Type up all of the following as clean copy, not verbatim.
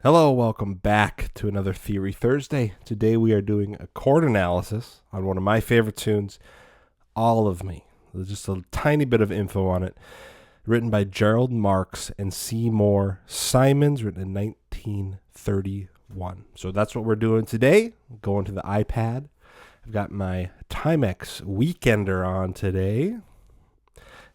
Hello, welcome back to another Theory Thursday. Today we are doing a chord analysis on one of my favorite tunes, All of Me. There's just a tiny bit of info on it. Written by Gerald Marks and Seymour Simons, written in 1931. So that's what we're doing today. Going to the iPad. I've got my Timex Weekender on today.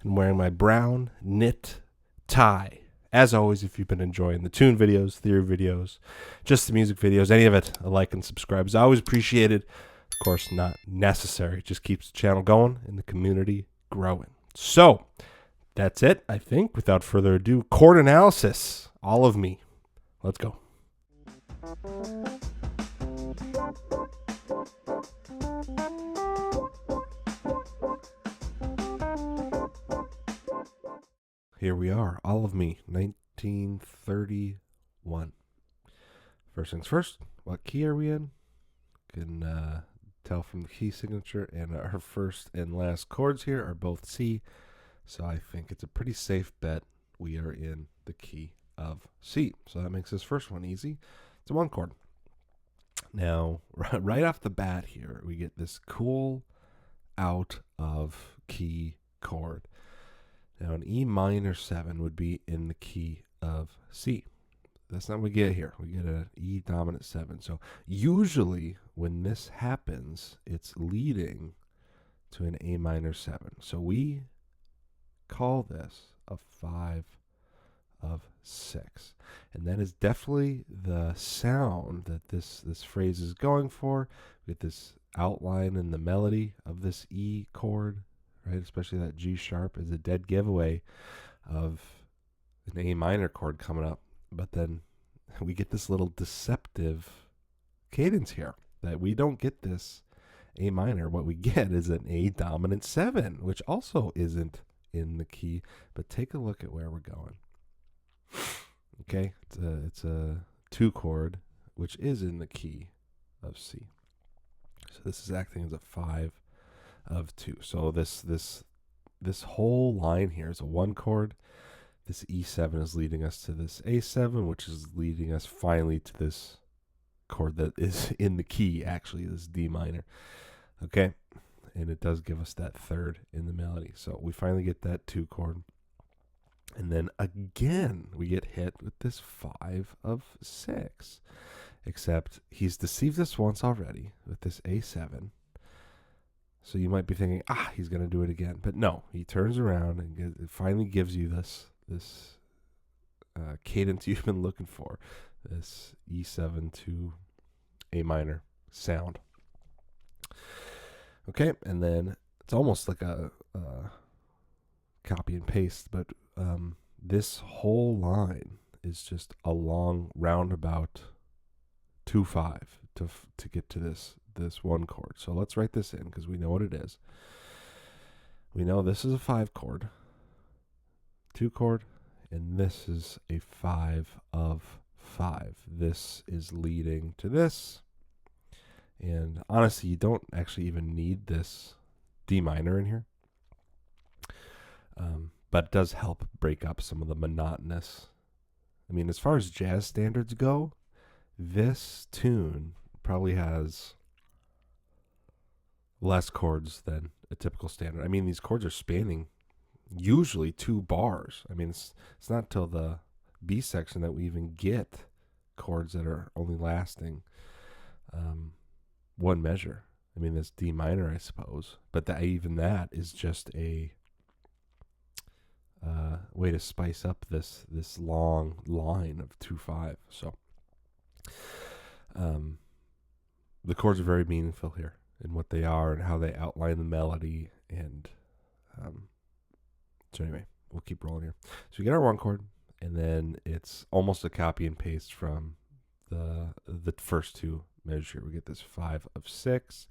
And wearing my brown knit tie. As always, if you've been enjoying the tune videos, theory videos, just the music videos, any of it, a like and subscribe is always appreciated. Of course, not necessary. It just keeps the channel going and the community growing. So, that's it, I think. Without further ado, chord analysis. All of Me. Let's go. Here we are, All of Me, 1931. First things first, what key are we in? You can tell from the key signature, and our first and last chords here are both C, so I think it's a pretty safe bet we are in the key of C. So that makes this first one easy. It's a one chord. Now, right off the bat here, we get this cool out of key chord. Now, an E minor 7 would be in the key of C. That's not what we get here. We get an E dominant 7. So usually when this happens, it's leading to an A minor 7. So we call this a 5 of 6. And that is definitely the sound that this phrase is going for. We get this outline in the melody of this E chord, right? Especially that G sharp is a dead giveaway of an A minor chord coming up. But then we get this little deceptive cadence here that we don't get this A minor. What we get is an A dominant 7, which also isn't in the key. But take a look at where we're going. Okay, it's a 2 chord, which is in the key of C. So this is acting as a 5 of 2. So this whole line here is a 1 chord. This E7 is leading us to this A7, which is leading us finally to this chord that is in the key, actually, this D minor. Okay, and it does give us that third in the melody. So we finally get that 2 chord. And then again, we get hit with this 5 of 6. Except he's deceived us once already with this A7. So you might be thinking, he's going to do it again. But no, he turns around and it finally gives you this cadence you've been looking for. This E7 to A minor sound. Okay, and then it's almost like a copy and paste, but this whole line is just a long roundabout 2-5 to get to this 1 chord. So let's write this in because we know what it is. We know this is a 5 chord, 2 chord, and this is a 5 of 5. This is leading to this. And honestly, you don't actually even need this D minor in here. But it does help break up some of the monotonous. I mean, as far as jazz standards go, this tune probably has less chords than a typical standard. I mean, these chords are spanning usually 2 bars. I mean, it's not till the B section that we even get chords that are only lasting 1 measure. I mean, this D minor, I suppose, but even that is just a way to spice up this long line of 2-5. So the chords are very meaningful here in what they are and how they outline the melody. And so anyway, we'll keep rolling here. So we get our 1 chord, and then it's almost a copy and paste from the first 2 measures here. We get this 5 of 6.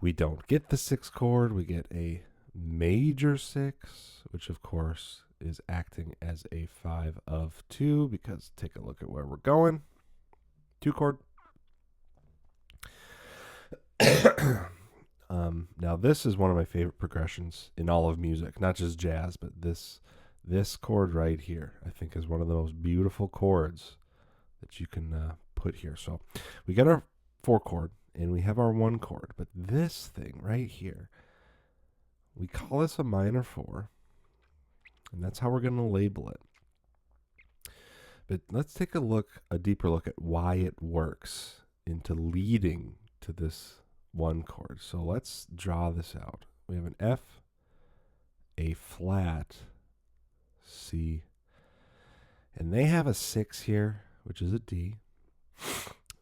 We don't get the 6 chord. We get a major 6, which of course is acting as a 5 of 2 because take a look at where we're going. 2 chord. Now this is one of my favorite progressions in all of music, not just jazz, but this chord right here I think is one of the most beautiful chords that you can put here. So we got our 4 chord and we have our 1 chord, but this thing right here, we call this a minor 4, and that's how we're going to label it. But let's take a deeper look at why it works into leading to this 1 chord. So let's draw this out. We have an F, A flat, C, and they have a 6 here, which is a D.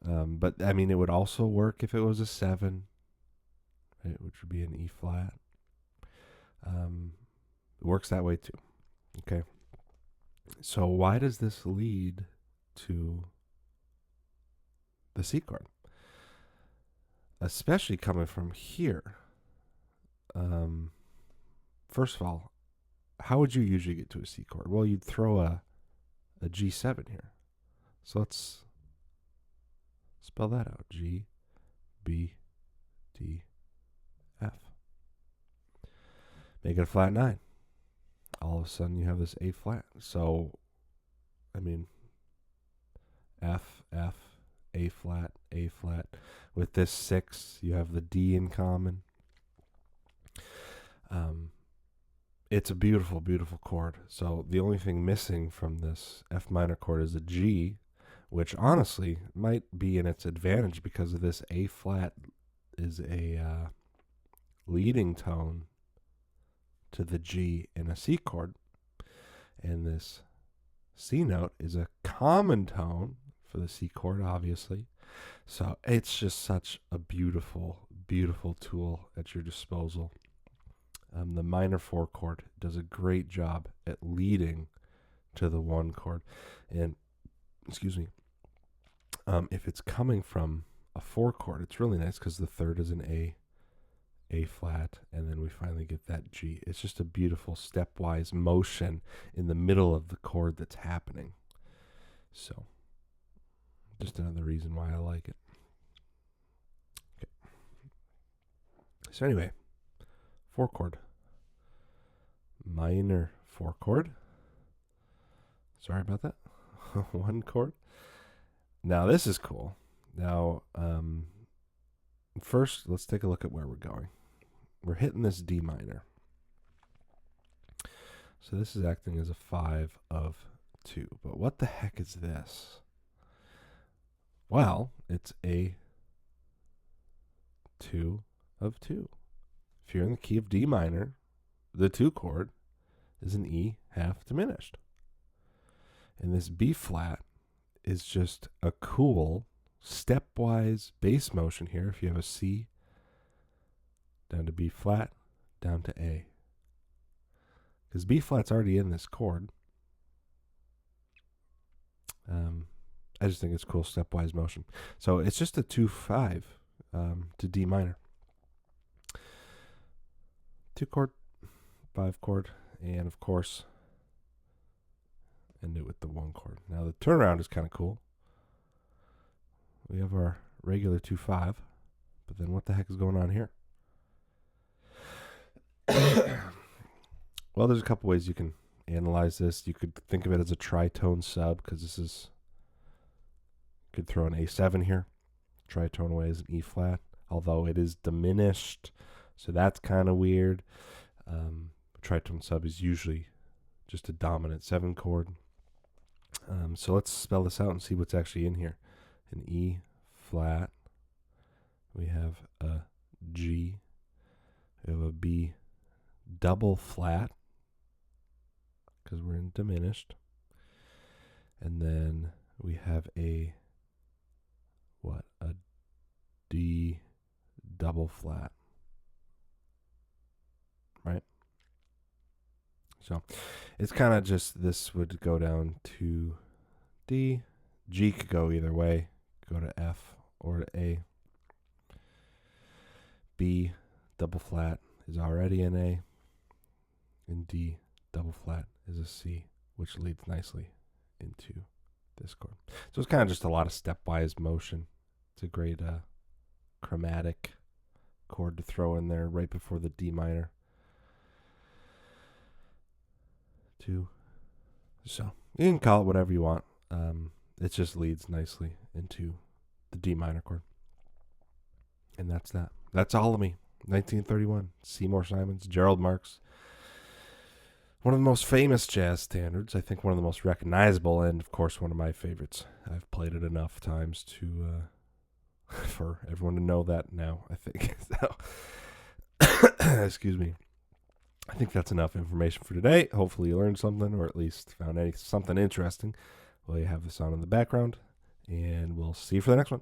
But I mean, it would also work if it was a 7, right, which would be an E flat. It works that way too. Okay. So why does this lead to the C chord? Especially coming from here. First of all, how would you usually get to a C chord? Well, you'd throw a G7 here. So let's spell that out. G, B, D, F. Make it a flat 9. All of a sudden you have this A flat. So, I mean, F, F, A flat, A flat. With this 6, you have the D in common. It's a beautiful, beautiful chord. So the only thing missing from this F minor chord is a G, which honestly might be in its advantage because of this A flat is a leading tone to the G in a C chord, and this C note is a common tone for the C chord, obviously. So it's just such a beautiful, beautiful tool at your disposal. The minor 4 chord does a great job at leading to the 1 chord, and excuse me, if it's coming from a 4 chord, it's really nice because the 3rd is an A flat, and then we finally get that G. It's just a beautiful stepwise motion in the middle of the chord that's happening. So, just another reason why I like it. Okay. So anyway, 4 chord. Minor 4 chord. Sorry about that. 1 chord. Now this is cool. Now, first, let's take a look at where we're going. We're hitting this D minor. So this is acting as a 5 of 2. But what the heck is this? Well, it's a 2 of 2. If you're in the key of D minor, the 2 chord is an E half diminished. And this B flat is just a cool stepwise bass motion here. If you have a C, down to B flat, down to A. Because B flat's already in this chord. I just think it's cool stepwise motion. So it's just a 2-5 to D minor. 2 chord, 5 chord, and of course, end it with the 1 chord. Now the turnaround is kind of cool. We have our regular 2-5, but then what the heck is going on here? Well, there's a couple ways you can analyze this. You could think of it as a tritone sub, because this is, could throw an A7 here. Tritone away is an E flat, although it is diminished, so that's kind of weird. Tritone sub is usually just a dominant 7 chord. So let's spell this out and see what's actually in here. An E flat. We have a G. We have a B double flat, because we're in diminished. And then we have a D double flat. Right? So it's kind of just, this would go down to D. G could go either way, go to F or to A. B double flat is already an A, and D double flat is a C, which leads nicely into this chord. So it's kind of just a lot of stepwise motion. It's a great chromatic chord to throw in there right before the D minor. 2. So you can call it whatever you want. it just leads nicely into the D minor chord. And that's that. That's All of Me, 1931. Seymour Simons, Gerald Marks. One of the most famous jazz standards. I think one of the most recognizable, and of course one of my favorites. I've played it enough times to for everyone to know that now, I think. So, excuse me. I think that's enough information for today. Hopefully you learned something, or at least found something interesting while you have this on in the background. And we'll see you for the next one.